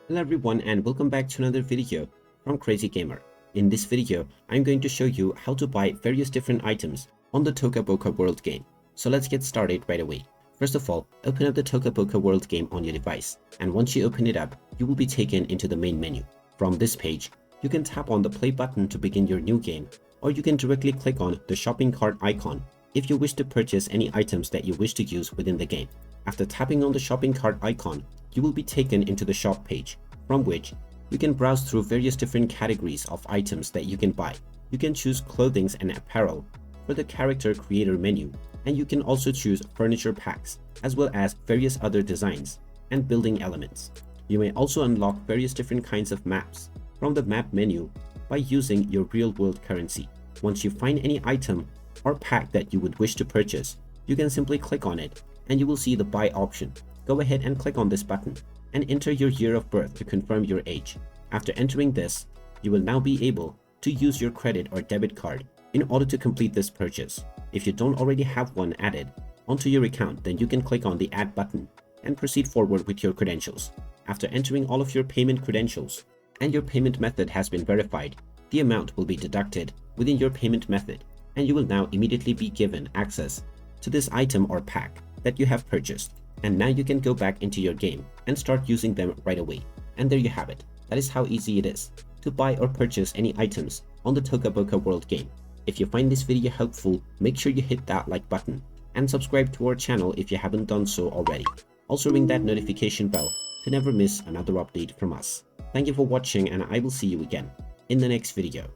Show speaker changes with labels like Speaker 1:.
Speaker 1: Hello everyone and welcome back to another video from Crazy Gamer. In this video, I'm going to show you how to buy various different items on the Toca Boca World game. So let's get started right away. First of all, open up the Toca Boca World game on your device, and once you open it up, you will be taken into the main menu. From this page, you can tap on the play button to begin your new game, or you can directly click on the shopping cart icon if you wish to purchase any items that you wish to use within the game. After tapping on the shopping cart icon, you will be taken into the shop page, from which you can browse through various different categories of items that you can buy. You can choose clothing and apparel for the character creator menu, and you can also choose furniture packs, as well as various other designs and building elements. You may also unlock various different kinds of maps from the map menu by using your real-world currency. Once you find any item or pack that you would wish to purchase, you can simply click on it and you will see the buy option. Go ahead and click on this button and enter your year of birth to confirm your age. After entering this, you will now be able to use your credit or debit card in order to complete this purchase. If you don't already have one added onto your account, then you can click on the add button and proceed forward with your credentials. After entering all of your payment credentials and your payment method has been verified, the amount will be deducted within your payment method, and you will now immediately be given access to this item or pack that you have purchased. And now you can go back into your game and start using them right away. And there you have it. That is how easy it is to buy or purchase any items on the Toca Boca World game. If you find this video helpful, make sure you hit that like button and subscribe to our channel if you haven't done so already. Also ring that notification bell to never miss another update from us. Thank you for watching, and I will see you again in the next video.